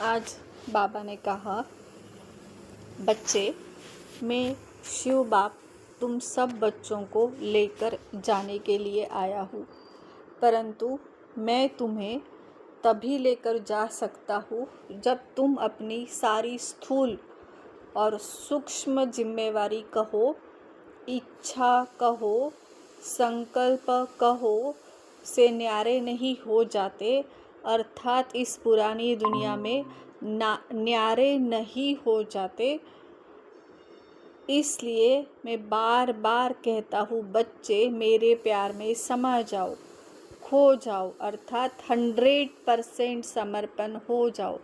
आज बाबा ने कहा, बच्चे, मैं शिव बाप तुम सब बच्चों को लेकर जाने के लिए आया हूँ, परंतु मैं तुम्हें तभी लेकर जा सकता हूँ जब तुम अपनी सारी स्थूल और सूक्ष्म जिम्मेवारी कहो, इच्छा कहो, संकल्प कहो से न्यारे नहीं हो जाते, अर्थात इस पुरानी दुनिया में न्यारे नहीं हो जाते। इसलिए मैं बार बार कहता हूँ, बच्चे मेरे प्यार में समा जाओ, खो जाओ, अर्थात 100% समर्पण हो जाओ।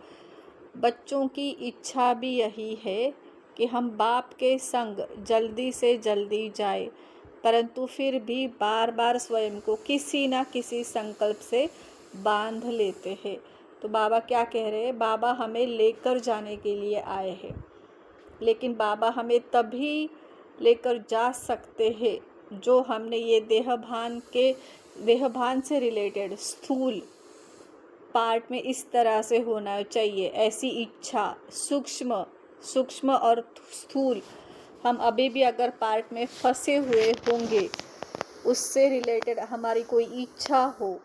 बच्चों की इच्छा भी यही है कि हम बाप के संग जल्दी से जल्दी जाए, परंतु फिर भी बार बार स्वयं को किसी न किसी संकल्प से बांध लेते हैं। तो बाबा क्या कह रहे हैं? बाबा हमें लेकर जाने के लिए आए हैं, लेकिन बाबा हमें तभी लेकर जा सकते हैं जो हमने ये देहभान से रिलेटेड स्थूल पार्ट में इस तरह से होना चाहिए, ऐसी इच्छा सूक्ष्म और स्थूल हम अभी भी अगर पार्ट में फंसे हुए होंगे, उससे रिलेटेड हमारी कोई इच्छा हो,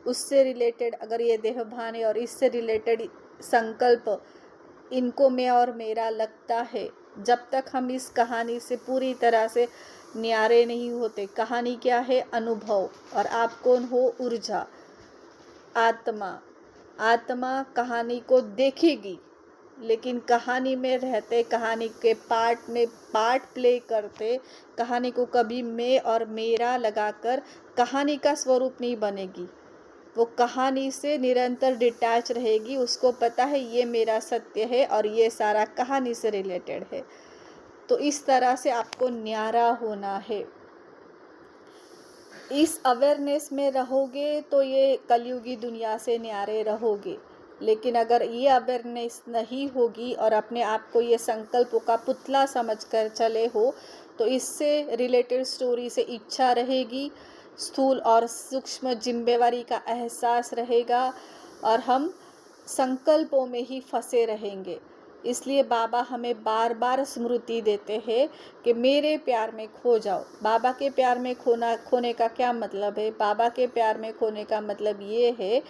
उससे रिलेटेड अगर ये देहभान है और इससे रिलेटेड संकल्प इनको मैं और मेरा लगता है, जब तक हम इस कहानी से पूरी तरह से न्यारे नहीं होते। कहानी क्या है? अनुभव। और आप कौन हो? ऊर्जा, आत्मा कहानी को देखेगी, लेकिन कहानी में रहते, कहानी के पार्ट प्ले करते, कहानी को कभी मैं और मेरा लगाकर कहानी का स्वरूप नहीं बनेगी। वो कहानी से निरंतर डिटैच रहेगी। उसको पता है ये मेरा सत्य है और ये सारा कहानी से रिलेटेड है। तो इस तरह से आपको न्यारा होना है। इस अवेयरनेस में रहोगे तो ये कलयुगी दुनिया से न्यारे रहोगे। लेकिन अगर ये अवेयरनेस नहीं होगी और अपने आप को ये संकल्पों का पुतला समझकर चले हो, तो इससे रिलेटेड स्टोरी से इच्छा रहेगी, स्थूल और सूक्ष्म जिम्मेवारी का एहसास रहेगा और हम संकल्पों में ही फंसे रहेंगे। इसलिए बाबा हमें बार बार स्मृति देते हैं कि मेरे प्यार में खो जाओ। बाबा के प्यार में खोने का क्या मतलब है? बाबा के प्यार में खोने का मतलब ये है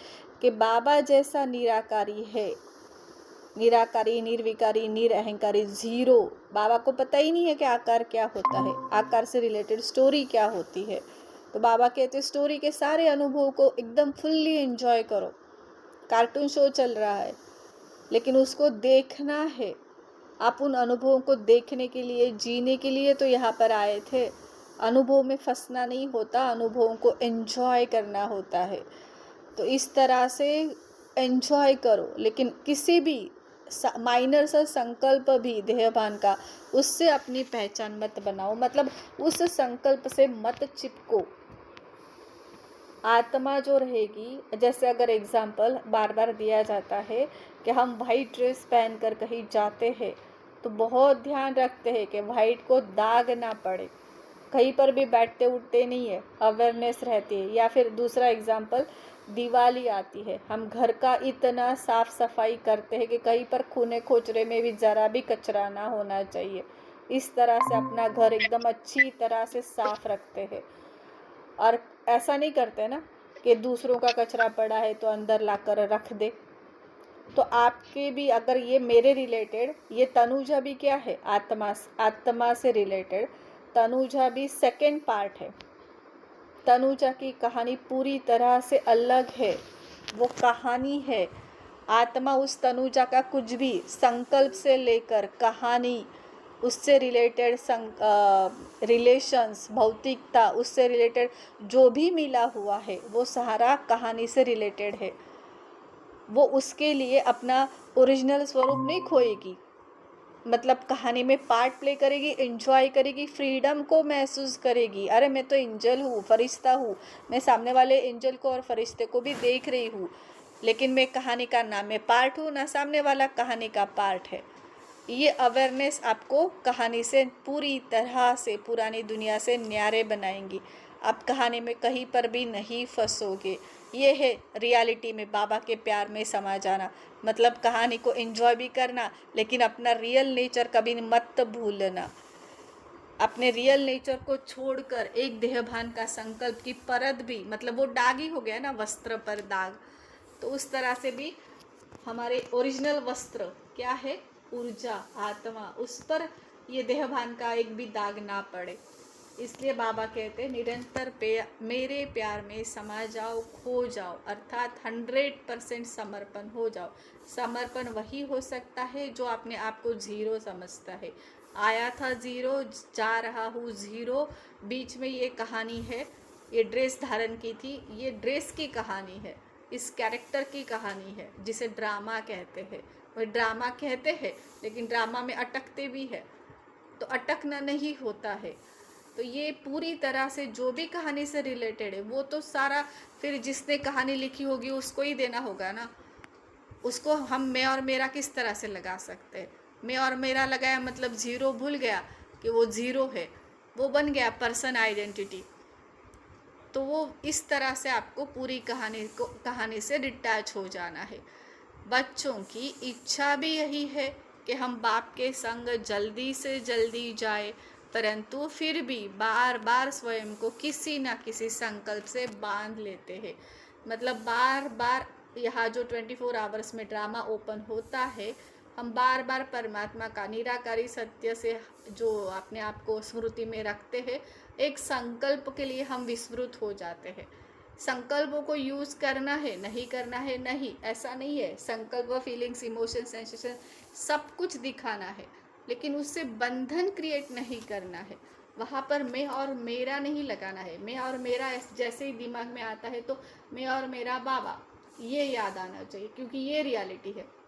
कि बाबा जैसा निराकारी है, निराकारी, निर्विकारी, निरअहंकारी, जीरो। बाबा को पता ही नहीं है कि आकार क्या होता है, आकार से रिलेटेड स्टोरी क्या होती है। तो बाबा कहते स्टोरी के सारे अनुभव को एकदम फुल्ली एंजॉय करो। कार्टून शो चल रहा है, लेकिन उसको देखना है। आप उन अनुभवों को देखने के लिए, जीने के लिए तो यहाँ पर आए थे। अनुभव में फंसना नहीं होता, अनुभवों को एंजॉय करना होता है। तो इस तरह से एंजॉय करो, लेकिन किसी भी माइनर सा संकल्प भी देहभान का, उससे अपनी पहचान मत बनाओ, मतलब उस संकल्प से मत चिपको। आत्मा जो रहेगी, जैसे अगर एग्जाम्पल बार बार दिया जाता है कि हम वाइट ड्रेस पहनकर कहीं जाते हैं, तो बहुत ध्यान रखते हैं कि वाइट को दाग ना पड़े, कहीं पर भी बैठते उठते नहीं है, अवेयरनेस रहती है। या फिर दूसरा एग्जाम्पल, दिवाली आती है, हम घर का इतना साफ सफाई करते हैं कि कहीं पर खूने खोचरे में भी ज़रा भी कचरा ना होना चाहिए। इस तरह से अपना घर एकदम अच्छी तरह से साफ रखते हैं। और ऐसा नहीं करते ना कि दूसरों का कचरा पड़ा है तो अंदर लाकर रख दे। तो आपके भी अगर ये मेरे रिलेटेड, ये तनुजा भी क्या है? आत्मा से रिलेटेड तनुजा भी सेकंड पार्ट है। तनुजा की कहानी पूरी तरह से अलग है, वो कहानी है। आत्मा उस तनुजा का कुछ भी संकल्प से लेकर कहानी, उससे रिलेटेड रिलेशंस, भौतिकता, उससे रिलेटेड जो भी मिला हुआ है, वो सारा कहानी से रिलेटेड है। वो उसके लिए अपना ओरिजिनल स्वरूप नहीं खोएगी, मतलब कहानी में पार्ट प्ले करेगी, एंजॉय करेगी, फ्रीडम को महसूस करेगी। अरे मैं तो एंजल हूँ, फरिश्ता हूँ, मैं सामने वाले एंजल को और फरिश्ते को भी देख रही हूँ, लेकिन मैं कहानी का ना मैं पार्ट हूँ ना सामने वाला कहानी का पार्ट है। ये अवेयरनेस आपको कहानी से पूरी तरह से पुरानी दुनिया से न्यारे बनाएंगी। आप कहानी में कहीं पर भी नहीं फंसोगे। ये है रियलिटी में बाबा के प्यार में समा जाना। मतलब कहानी को एंजॉय भी करना, लेकिन अपना रियल नेचर कभी मत भूलना। अपने रियल नेचर को छोड़कर एक देहभान का संकल्प की परत भी, मतलब वो दाग ही हो गया ना, वस्त्र पर दाग, तो उस तरह से भी हमारे ओरिजिनल वस्त्र क्या है, ऊर्जा, आत्मा, उस पर ये देहभान का एक भी दाग ना पड़े। इसलिए बाबा कहते हैं निरंतर मेरे प्यार में समा जाओ, खो जाओ, अर्थात 100% समर्पण हो जाओ। समर्पण वही हो सकता है जो अपने आप को जीरो समझता है। आया था जीरो, जा रहा हूँ जीरो। बीच में ये कहानी है, ये ड्रेस धारण की थी, ये ड्रेस की कहानी है, इस कैरेक्टर की कहानी है, जिसे ड्रामा कहते हैं। वह ड्रामा कहते हैं, लेकिन ड्रामा में अटकते भी है, तो अटकना नहीं होता है। तो ये पूरी तरह से जो भी कहानी से रिलेटेड है, वो तो सारा फिर जिसने कहानी लिखी होगी उसको ही देना होगा ना। उसको हम मैं और मेरा किस तरह से लगा सकते हैं? मैं और मेरा लगाया मतलब जीरो, भूल गया कि वो जीरो है, वो बन गया पर्सन आइडेंटिटी। तो वो इस तरह से आपको पूरी कहानी से डिटैच हो जाना है। बच्चों की इच्छा भी यही है कि हम बाप के संग जल्दी से जल्दी जाए, परंतु फिर भी बार बार स्वयं को किसी ना किसी संकल्प से बांध लेते हैं। मतलब बार बार यहाँ जो 24 आवर्स में ड्रामा ओपन होता है, हम बार बार परमात्मा का निराकारी सत्य से जो अपने आप को स्मृति में रखते हैं, एक संकल्प के लिए हम विस्मृत हो जाते हैं। संकल्पों को यूज़ करना है, नहीं करना है, नहीं, ऐसा नहीं है। संकल्प, फीलिंग्स, इमोशन, सेंसेशन सब कुछ दिखाना है, लेकिन उससे बंधन क्रिएट नहीं करना है। वहाँ पर मैं और मेरा नहीं लगाना है। मैं और मेरा जैसे ही दिमाग में आता है तो मैं और मेरा बाबा, ये याद आना चाहिए, क्योंकि ये रियलिटी है।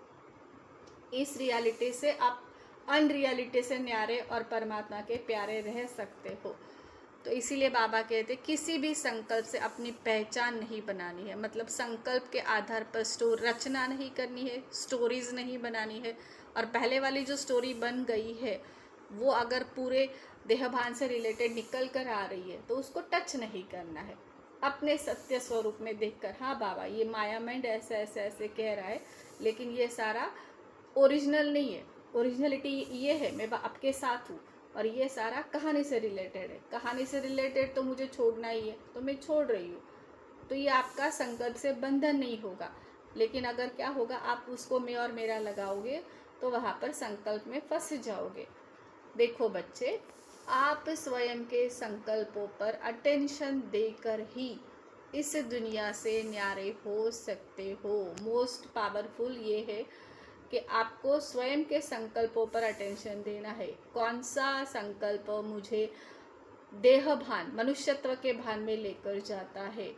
इस रियलिटी से आप अनरियलिटी से न्यारे और परमात्मा के प्यारे रह सकते हो। तो इसीलिए बाबा कहते किसी भी संकल्प से अपनी पहचान नहीं बनानी है। मतलब संकल्प के आधार पर रचना नहीं करनी है, स्टोरीज नहीं बनानी है। और पहले वाली जो स्टोरी बन गई है, वो अगर पूरे देहभान से रिलेटेड निकल कर आ रही है तो उसको टच नहीं करना है। अपने सत्य स्वरूप में देखकर, हाँ बाबा ये माया माइंड ऐसे ऐसे ऐसे कह रहा है, लेकिन ये सारा ओरिजिनल नहीं है। ओरिजिनलिटी ये है, मैं आपके साथ हूँ, और ये सारा कहानी से रिलेटेड है। कहानी से रिलेटेड तो मुझे छोड़ना ही है, तो मैं छोड़ रही हूँ। तो ये आपका संकल्प से बंधन नहीं होगा। लेकिन अगर क्या होगा, आप उसको मैं और मेरा लगाओगे तो वहाँ पर संकल्प में फंस जाओगे। देखो बच्चे, आप स्वयं के संकल्पों पर अटेंशन देकर ही इस दुनिया से न्यारे हो सकते हो। मोस्ट पावरफुल ये है कि आपको स्वयं के संकल्पों पर अटेंशन देना है। कौन सा संकल्प मुझे देह भान, मनुष्यत्व के भान में लेकर जाता है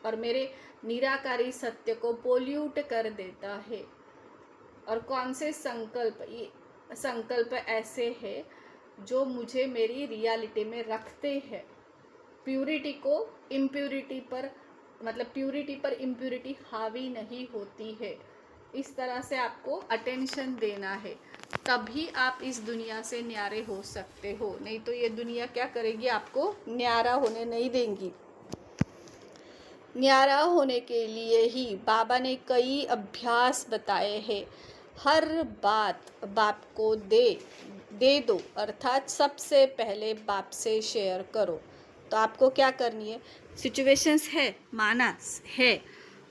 और मेरे निराकारी सत्य को पोल्यूट कर देता है, और कौन से संकल्प ऐसे हैं जो मुझे मेरी रियलिटी में रखते हैं। प्यूरिटी को इम्प्यूरिटी पर, मतलब प्यूरिटी पर इम्प्यूरिटी हावी नहीं होती है। इस तरह से आपको अटेंशन देना है, तभी आप इस दुनिया से न्यारे हो सकते हो। नहीं तो ये दुनिया क्या करेगी, आपको न्यारा होने नहीं देंगी। न्यारा होने के लिए ही बाबा ने कई अभ्यास बताए हैं। हर बात बाप को दे दो, अर्थात सबसे पहले बाप से शेयर करो। तो आपको क्या करनी है, सिचुएशंस है, माना है,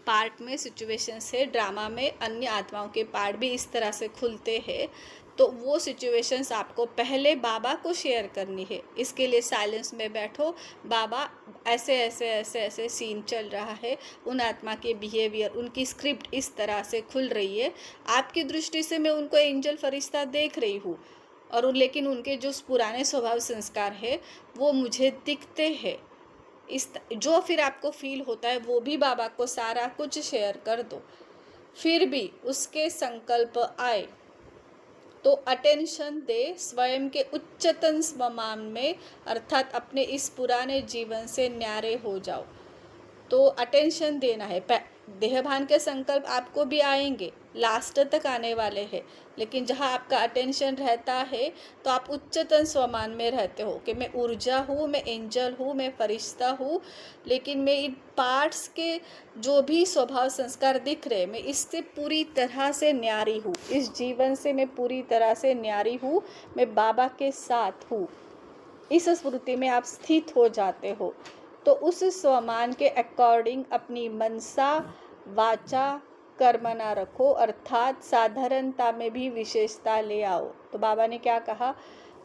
पार्ट में सिचुएशंस है, ड्रामा में अन्य आत्माओं के पार्ट भी इस तरह से खुलते हैं। तो वो सिचुएशंस आपको पहले बाबा को शेयर करनी है। इसके लिए साइलेंस में बैठो, बाबा ऐसे ऐसे ऐसे ऐसे सीन चल रहा है, उन आत्मा के बिहेवियर, उनकी स्क्रिप्ट इस तरह से खुल रही है, आपकी दृष्टि से मैं उनको एंजल फरिश्ता देख रही हूँ, और लेकिन उनके जो पुराने स्वभाव संस्कार है वो मुझे दिखते हैं। जो फिर आपको फील होता है वो भी बाबा को सारा कुछ शेयर कर दो। फिर भी उसके संकल्प आए तो अटेंशन दे स्वयं के उच्चतम स्वमान में, अर्थात अपने इस पुराने जीवन से न्यारे हो जाओ। तो अटेंशन देना है, देहभान के संकल्प आपको भी आएंगे, लास्ट तक आने वाले हैं, लेकिन जहाँ आपका अटेंशन रहता है तो आप उच्चतम स्वमान में रहते हो कि मैं ऊर्जा हूँ, मैं एंजल हूँ, मैं फरिश्ता हूँ, लेकिन मैं इन पार्ट्स के जो भी स्वभाव संस्कार दिख रहे, मैं इससे पूरी तरह से न्यारी हूँ, इस जीवन से मैं पूरी तरह से न्यारी हूँ, मैं बाबा के साथ हूँ। इस स्मृति में आप स्थित हो जाते हो। तो उस स्वमान के अकॉर्डिंग अपनी मनसा वाचा कर्मणा रखो, अर्थात साधारणता में भी विशेषता ले आओ। तो बाबा ने क्या कहा,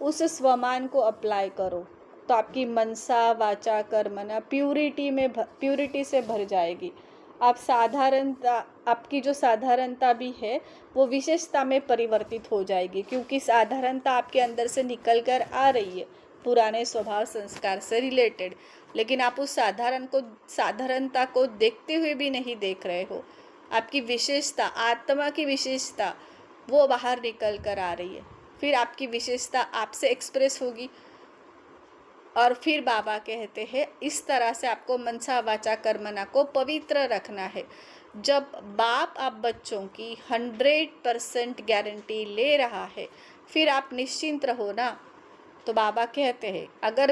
उस स्वमान को अप्लाई करो तो आपकी मनसा वाचा कर्मणा प्यूरिटी से भर जाएगी। आप साधारणता, आपकी जो साधारणता भी है वो विशेषता में परिवर्तित हो जाएगी, क्योंकि साधारणता आपके अंदर से निकल कर आ रही है पुराने स्वभाव संस्कार से रिलेटेड, लेकिन आप उस साधारणता को देखते हुए भी नहीं देख रहे हो। आपकी विशेषता, आत्मा की विशेषता वो बाहर निकल कर आ रही है, फिर आपकी विशेषता आपसे एक्सप्रेस होगी। और फिर बाबा कहते हैं इस तरह से आपको मनसा वाचा कर्मणा को पवित्र रखना है। जब बाप आप बच्चों की 100% गारंटी ले रहा है, फिर आप निश्चिंत रहो ना। तो बाबा कहते हैं अगर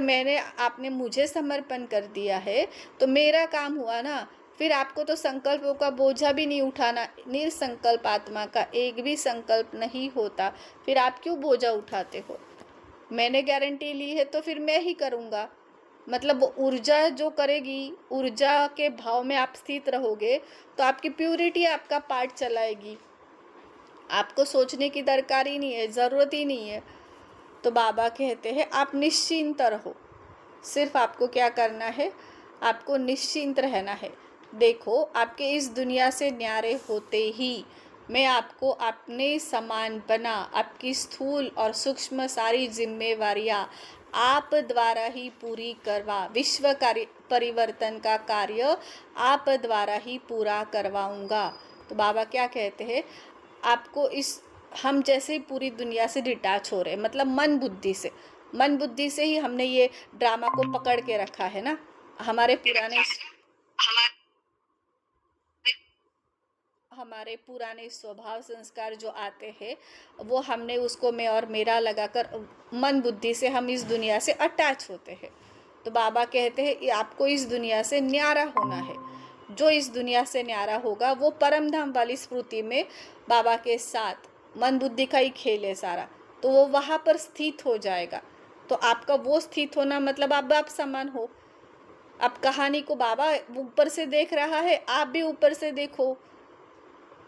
आपने मुझे समर्पण कर दिया है तो मेरा काम हुआ ना, फिर आपको तो संकल्पों का बोझा भी नहीं उठाना। निसंकल्प आत्मा का एक भी संकल्प नहीं होता, फिर आप क्यों बोझा उठाते हो? मैंने गारंटी ली है तो फिर मैं ही करूँगा। मतलब वो ऊर्जा जो करेगी, ऊर्जा के भाव में आप स्थित रहोगे तो आपकी प्यूरिटी आपका पार्ट चलाएगी। आपको सोचने की दरकार ही नहीं है, ज़रूरत ही नहीं है। तो बाबा कहते हैं आप निश्चिंत रहो, सिर्फ आपको क्या करना है, आपको निश्चिंत रहना है। देखो आपके इस दुनिया से न्यारे होते ही मैं आपको अपने समान बना, आपकी स्थूल और सूक्ष्म सारी जिम्मेवारियां आप द्वारा ही पूरी करवा, विश्व कार्य परिवर्तन का कार्य आप द्वारा ही पूरा करवाऊंगा। तो बाबा क्या कहते हैं, आपको हम जैसे ही पूरी दुनिया से डिटैच हो रहे हैं, मतलब मन बुद्धि से ही हमने ये ड्रामा को पकड़ के रखा है ना। हमारे पुराने स्वभाव संस्कार जो आते हैं वो हमने उसको मैं और मेरा लगाकर मन बुद्धि से हम इस दुनिया से अटैच होते हैं। तो बाबा कहते हैं आपको इस दुनिया से न्यारा होना है। जो इस दुनिया से न्यारा होगा वो परम धाम वाली स्मृति में बाबा के साथ, मन बुद्धि का ही खेल है सारा, तो वो वहाँ पर स्थित हो जाएगा। तो आपका वो स्थित होना मतलब आप बाप समान हो। अब कहानी को बाबा ऊपर से देख रहा है, आप भी ऊपर से देखो।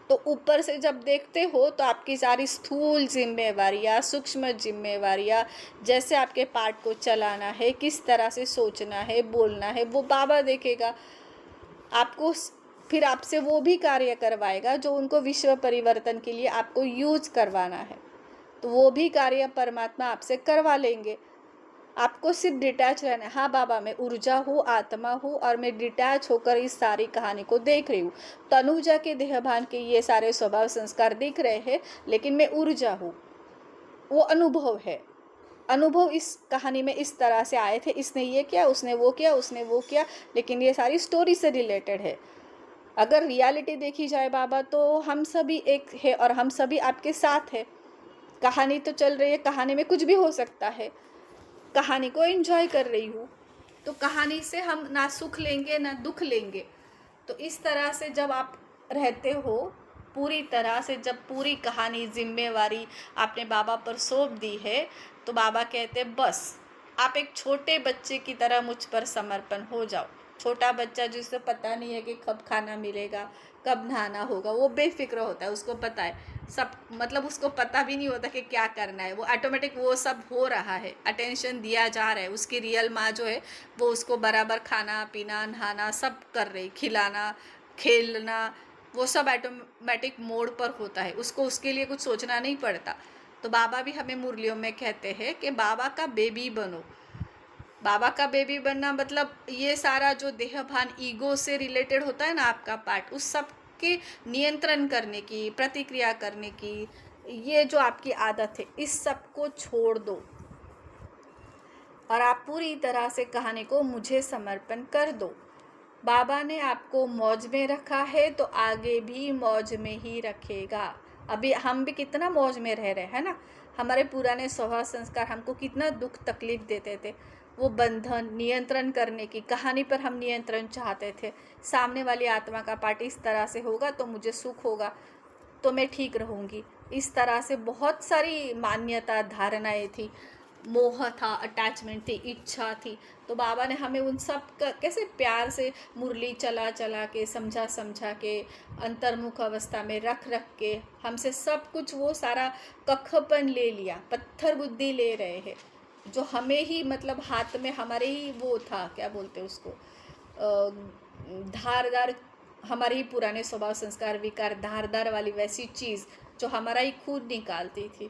तो ऊपर से जब देखते हो तो आपकी सारी स्थूल जिम्मेवारियाँ, सूक्ष्म जिम्मेवारियाँ, जैसे आपके पार्ट को चलाना है, किस तरह से सोचना है, बोलना है, वो बाबा देखेगा। आपको फिर आपसे वो भी कार्य करवाएगा जो उनको विश्व परिवर्तन के लिए आपको यूज करवाना है। तो वो भी कार्य परमात्मा आपसे करवा लेंगे। आपको सिर्फ डिटैच रहना है। हाँ बाबा मैं ऊर्जा हूँ, आत्मा हूँ और मैं डिटैच होकर इस सारी कहानी को देख रही हूँ। तनुजा के देहभान के ये सारे स्वभाव संस्कार दिख रहे हैं, लेकिन मैं ऊर्जा हूँ। वो अनुभव है। अनुभव इस कहानी में इस तरह से आए थे, इसने ये किया, उसने वो किया, उसने वो किया, लेकिन ये सारी स्टोरी से रिलेटेड है। अगर रियलिटी देखी जाए बाबा, तो हम सभी एक है और हम सभी आपके साथ है। कहानी तो चल रही है, कहानी में कुछ भी हो सकता है। कहानी को एंजॉय कर रही हूँ, तो कहानी से हम ना सुख लेंगे ना दुख लेंगे। तो इस तरह से जब आप रहते हो पूरी तरह से, जब पूरी कहानी जिम्मेवारी आपने बाबा पर सौंप दी है, तो बाबा कहते बस आप एक छोटे बच्चे की तरह मुझ पर समर्पण हो जाओ। छोटा बच्चा जिसे पता नहीं है कि कब खाना मिलेगा, कब नहाना होगा, वो बेफिक्र होता है, उसको पता है सब, मतलब उसको पता भी नहीं होता कि क्या करना है, वो ऑटोमेटिक वो सब हो रहा है, अटेंशन दिया जा रहा है। उसकी रियल माँ जो है वो उसको बराबर खाना पीना नहाना सब कर रही, खिलाना खेलना, वो सब ऑटोमेटिक मोड पर होता है, उसको उसके लिए कुछ सोचना नहीं पड़ता। तो बाबा भी हमें मुरलियों में कहते हैं कि बाबा का बेबी बनो। बाबा का बेबी बनना मतलब ये सारा जो देहभान ईगो से रिलेटेड होता है ना आपका पार्ट, उस सब के नियंत्रण करने की, प्रतिक्रिया करने की, ये जो आपकी आदत है, इस सब को छोड़ दो और आप पूरी तरह से कहानी को मुझे समर्पण कर दो। बाबा ने आपको मौज में रखा है तो आगे भी मौज में ही रखेगा। अभी हम भी कितना मौज में रह रहे हैं ना। हमारे पुराने स्वभाव संस्कार हमको कितना दुख तकलीफ देते थे। वो बंधन नियंत्रण करने की कहानी पर हम नियंत्रण चाहते थे। सामने वाली आत्मा का पार्ट इस तरह से होगा तो मुझे सुख होगा, तो मैं ठीक रहूँगी। इस तरह से बहुत सारी मान्यता धारणाएं थी, मोह था, अटैचमेंट थी, इच्छा थी। तो बाबा ने हमें उन सब का कैसे प्यार से मुरली चला चला के समझा समझा के अंतर्मुख अवस्था में रख रख के हमसे सब कुछ वो सारा कखपन ले लिया, पत्थर बुद्धि ले रहे हैं जो हमें ही मतलब हाथ में हमारे ही वो था, क्या बोलते उसको, धारदार, हमारे ही पुराने स्वभाव संस्कार विकार धारदार वाली वैसी चीज़ जो हमारा ही खून निकालती थी।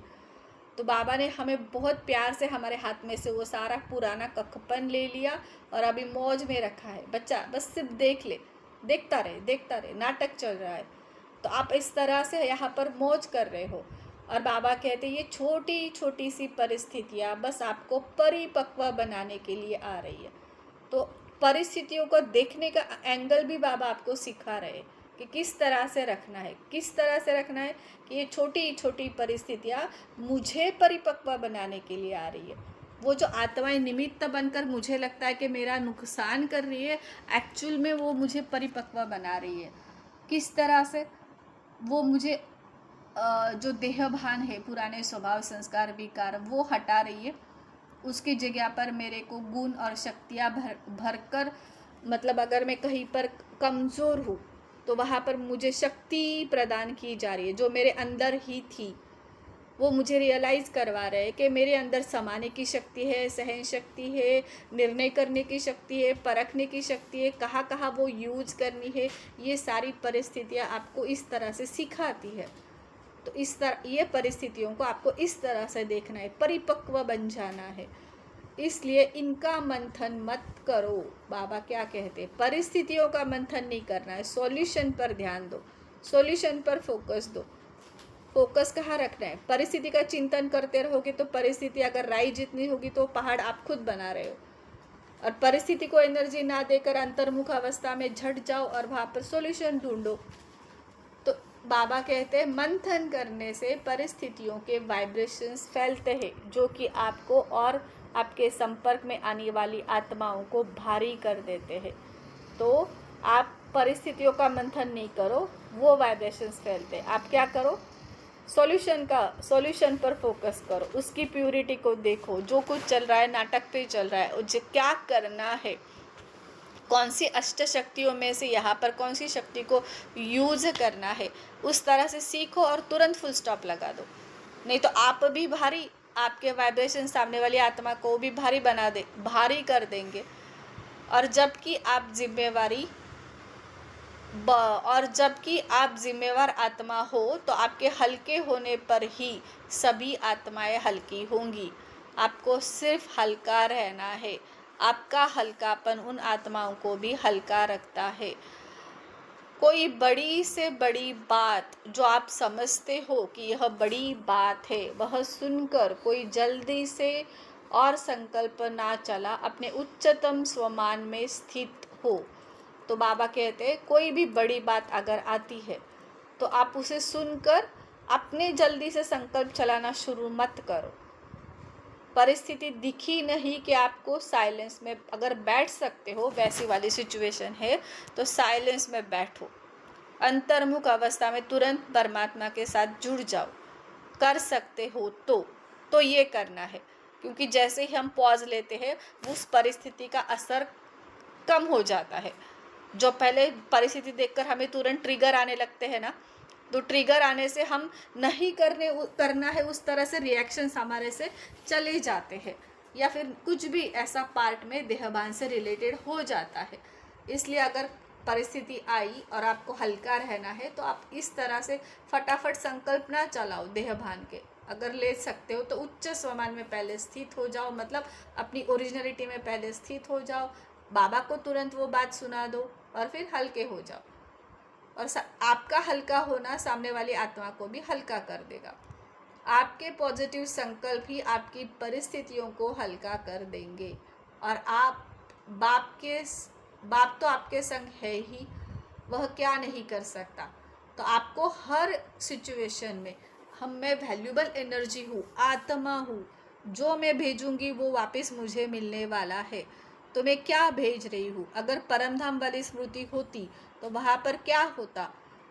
तो बाबा ने हमें बहुत प्यार से हमारे हाथ में से वो सारा पुराना कखपन ले लिया और अभी मौज में रखा है। बच्चा बस सिर्फ देख ले, देखता रहे, नाटक चल रहा है। तो आप इस तरह से यहाँ पर मौज कर रहे हो। और बाबा कहते ये छोटी छोटी सी परिस्थितियाँ बस आपको परिपक्व बनाने के लिए आ रही है। तो परिस्थितियों को देखने का एंगल भी बाबा आपको सिखा रहे हैं कि किस तरह से रखना है, किस तरह से रखना है कि ये छोटी छोटी परिस्थितियाँ मुझे परिपक्व बनाने के लिए आ रही है। वो जो आत्माएं निमित्त बनकर मुझे लगता है कि मेरा नुकसान कर रही है, एक्चुअल में वो मुझे परिपक्व बना रही है। किस तरह से वो मुझे जो देहभान है, पुराने स्वभाव संस्कार विकार वो हटा रही है। उसकी जगह पर मेरे को गुण और शक्तियाँ भर कर, मतलब अगर मैं कहीं पर कमज़ोर हूँ तो वहाँ पर मुझे शक्ति प्रदान की जा रही है जो मेरे अंदर ही थी। वो मुझे रियलाइज़ करवा रहे हैं कि मेरे अंदर समाने की शक्ति है, सहन शक्ति है, निर्णय करने की शक्ति है, परखने की शक्ति है, कहाँ कहाँ वो यूज करनी है। ये सारी परिस्थितियाँ आपको इस तरह से सिखाती है। तो इस तरह ये परिस्थितियों को आपको इस तरह से देखना है, परिपक्व बन जाना है। इसलिए इनका मंथन मत करो। बाबा क्या कहते, परिस्थितियों का मंथन नहीं करना है, सॉल्यूशन पर ध्यान दो, सॉल्यूशन पर फोकस दो। फोकस कहाँ रखना है, परिस्थिति का चिंतन करते रहोगे तो परिस्थिति अगर राई जितनी होगी तो पहाड़ आप खुद बना रहे हो। और परिस्थिति को एनर्जी ना देकर अंतर्मुख अवस्था में झट जाओ और वहाँ पर सॉल्यूशन ढूंढो। तो बाबा कहते हैं मंथन करने से परिस्थितियों के वाइब्रेशंस फैलते हैं जो कि आपको और आपके संपर्क में आने वाली आत्माओं को भारी कर देते हैं। तो आप परिस्थितियों का मंथन नहीं करो, वो वाइब्रेशंस फैलते हैं। आप क्या करो, सॉल्यूशन पर फोकस करो, उसकी प्यूरिटी को देखो। जो कुछ चल रहा है नाटक पे चल रहा है, मुझे क्या करना है, कौन सी अष्ट शक्तियों में से यहाँ पर कौन सी शक्ति को यूज करना है, उस तरह से सीखो और तुरंत फुल स्टॉप लगा दो। नहीं तो आप भी भारी, आपके वाइब्रेशन सामने वाली आत्मा को भी भारी कर देंगे। और जबकि आप जिम्मेवार आत्मा हो तो आपके हल्के होने पर ही सभी आत्माएं हल्की होंगी। आपको सिर्फ हल्का रहना है। आपका हल्कापन उन आत्माओं को भी हल्का रखता है। कोई बड़ी से बड़ी बात जो आप समझते हो कि यह बड़ी बात है, वह सुनकर कोई जल्दी से और संकल्प ना चला अपने उच्चतम स्वमान में स्थित हो। तो बाबा कहते हैं कोई भी बड़ी बात अगर आती है तो आप उसे सुनकर अपने जल्दी से संकल्प चलाना शुरू मत करो। परिस्थिति दिखी नहीं कि आपको साइलेंस में अगर बैठ सकते हो, वैसी वाली सिचुएशन है तो साइलेंस में बैठो, अंतर्मुख अवस्था में तुरंत परमात्मा के साथ जुड़ जाओ। कर सकते हो तो ये करना है, क्योंकि जैसे ही हम पॉज लेते हैं उस परिस्थिति का असर कम हो जाता है। जो पहले परिस्थिति देखकर हमें तुरंत ट्रिगर आने लगते हैं ना, तो ट्रिगर आने से हम नहीं करना है उस तरह से रिएक्शंस हमारे से चले जाते हैं, या फिर कुछ भी ऐसा पार्ट में देहभान से रिलेटेड हो जाता है। इसलिए अगर परिस्थिति आई और आपको हल्का रहना है तो आप इस तरह से फटाफट संकल्प ना चलाओ देहभान के। अगर ले सकते हो तो उच्च स्वमान में पहले स्थित हो जाओ, मतलब अपनी ओरिजिनलिटी में पहले स्थित हो जाओ। बाबा को तुरंत वो बात सुना दो और फिर हल्के हो जाओ। और आपका हल्का होना सामने वाली आत्मा को भी हल्का कर देगा। आपके पॉजिटिव संकल्प ही आपकी परिस्थितियों को हल्का कर देंगे और आप बाप के बाप तो आपके संग है ही, वह क्या नहीं कर सकता। तो आपको हर सिचुएशन में मैं वैल्यूबल एनर्जी हूँ, आत्मा हूँ, जो मैं भेजूंगी वो वापस मुझे मिलने वाला है। तो मैं क्या भेज रही हूँ? अगर परमधाम वाली स्मृति होती तो वहाँ पर क्या होता?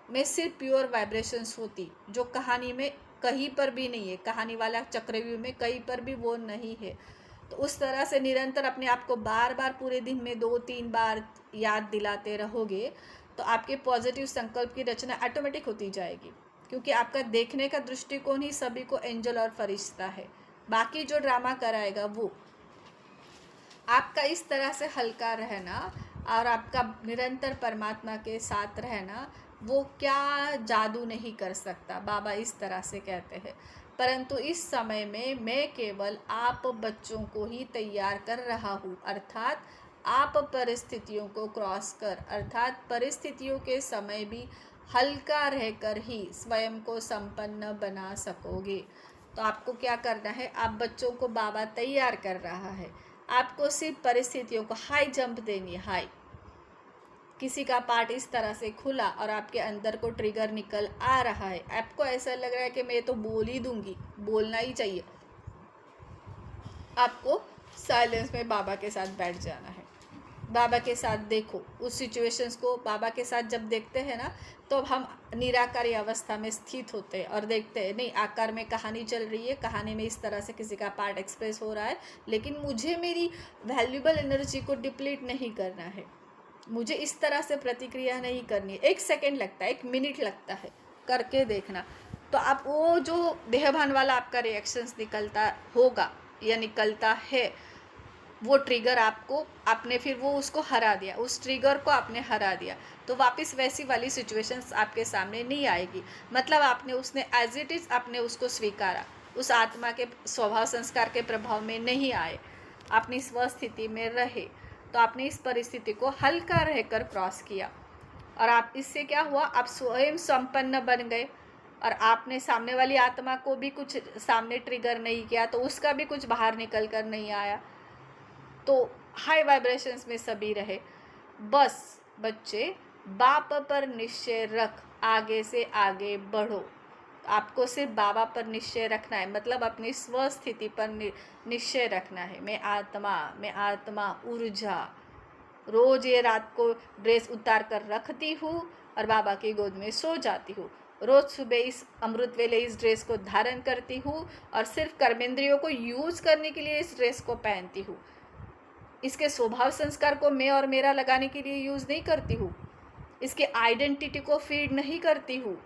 मैं सिर्फ प्योर वाइब्रेशंस होती, जो कहानी में कहीं पर भी नहीं है, कहानी वाला चक्रव्यूह में कहीं पर भी वो नहीं है। तो उस तरह से निरंतर अपने आप को बार बार पूरे दिन में 2-3 बार याद दिलाते रहोगे तो आपके पॉजिटिव संकल्प की रचना ऑटोमेटिक होती जाएगी, क्योंकि आपका देखने का दृष्टिकोण ही सभी को एंजल और फरिश्ता है। बाकी जो ड्रामा कराएगा वो आपका इस तरह से हल्का रहना और आपका निरंतर परमात्मा के साथ रहना, वो क्या जादू नहीं कर सकता, बाबा इस तरह से कहते हैं। परंतु इस समय में मैं केवल आप बच्चों को ही तैयार कर रहा हूँ, अर्थात आप परिस्थितियों को क्रॉस कर, अर्थात परिस्थितियों के समय भी हल्का रहकर ही स्वयं को संपन्न बना सकोगे। तो आपको क्या करना है? आप बच्चों को बाबा तैयार कर रहा है, आपको सिर्फ परिस्थितियों को हाई जंप देनी है। हाई, किसी का पार्ट इस तरह से खुला और आपके अंदर को ट्रिगर निकल आ रहा है, आपको ऐसा लग रहा है कि मैं तो बोल ही दूंगी, बोलना ही चाहिए, आपको साइलेंस में बाबा के साथ बैठ जाना है। बाबा के साथ देखो उस सिचुएशंस को। बाबा के साथ जब देखते हैं ना, तो हम निराकारी अवस्था में स्थित होते हैं और देखते हैं नहीं, आकार में कहानी चल रही है, कहानी में इस तरह से किसी का पार्ट एक्सप्रेस हो रहा है, लेकिन मुझे मेरी वैल्यूबल एनर्जी को डिप्लीट नहीं करना है, मुझे इस तरह से प्रतिक्रिया नहीं करनी है। 1 सेकेंड लगता है, 1 मिनट लगता है, करके देखना। तो आप वो जो देहभान वाला आपका रिएक्शंस निकलता होगा या निकलता है, वो ट्रिगर आपने फिर वो उसको हरा दिया, उस ट्रिगर को आपने हरा दिया, तो वापस वैसी वाली सिचुएशंस आपके सामने नहीं आएगी। मतलब आपने उसने एज इट इज़ आपने उसको स्वीकारा, उस आत्मा के स्वभाव संस्कार के प्रभाव में नहीं आए, अपनी स्वस्थिति में रहे। तो आपने इस परिस्थिति को हल्का रहकर क्रॉस किया और आप इससे क्या हुआ? आप स्वयं संपन्न बन गए और आपने सामने वाली आत्मा को भी कुछ सामने ट्रिगर नहीं किया, तो उसका भी कुछ बाहर निकल कर नहीं आया। तो हाई वाइब्रेशंस में सभी रहे। बस बच्चे, बाप पर निश्चय रख, आगे से आगे बढ़ो। आपको सिर्फ बाबा पर निश्चय रखना है, मतलब अपनी स्वस्थिति पर निश्चय रखना है। मैं आत्मा ऊर्जा। रोज ये रात को ड्रेस उतार कर रखती हूँ और बाबा की गोद में सो जाती हूँ। रोज सुबह इस अमृत वेले इस ड्रेस को धारण करती हूँ और सिर्फ कर्मेंद्रियों को यूज करने के लिए इस ड्रेस को पहनती हूँ। इसके स्वभाव संस्कार को मैं और मेरा लगाने के लिए यूज़ नहीं करती हूँ, इसके आइडेंटिटी को फीड नहीं करती हूँ।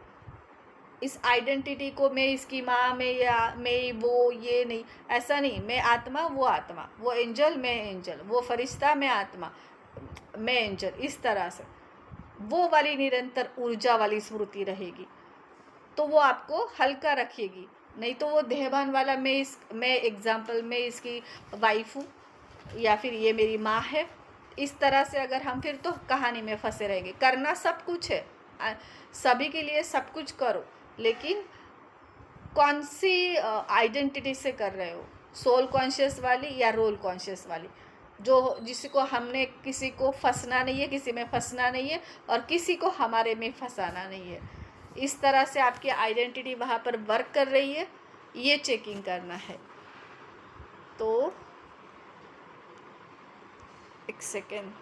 इस आइडेंटिटी को मैं इसकी माँ में या मैं वो ये नहीं, ऐसा नहीं। मैं आत्मा, वो एंजल, मैं एंजल, वो फरिश्ता, मैं आत्मा, मैं एंजल, इस तरह से वो वाली निरंतर ऊर्जा वाली स्मृति रहेगी, तो वो आपको हल्का रखेगी। नहीं तो वो देहभान वाला मैं एग्जाम्पल में इसकी वाइफ हूँ या फिर ये मेरी माँ है, इस तरह से अगर हम फिर तो कहानी में फंसे रहेंगे। करना सब कुछ है, सभी के लिए सब कुछ करो, लेकिन कौन सी आइडेंटिटी से कर रहे हो? सोल कॉन्शियस वाली या रोल कॉन्शियस वाली? जो जिसको हमने, किसी को फंसना नहीं है, किसी में फंसना नहीं है और किसी को हमारे में फंसाना नहीं है। इस तरह से आपकी आइडेंटिटी वहाँ पर वर्क कर रही है, ये चेकिंग करना है। तो 1 सेकेंड।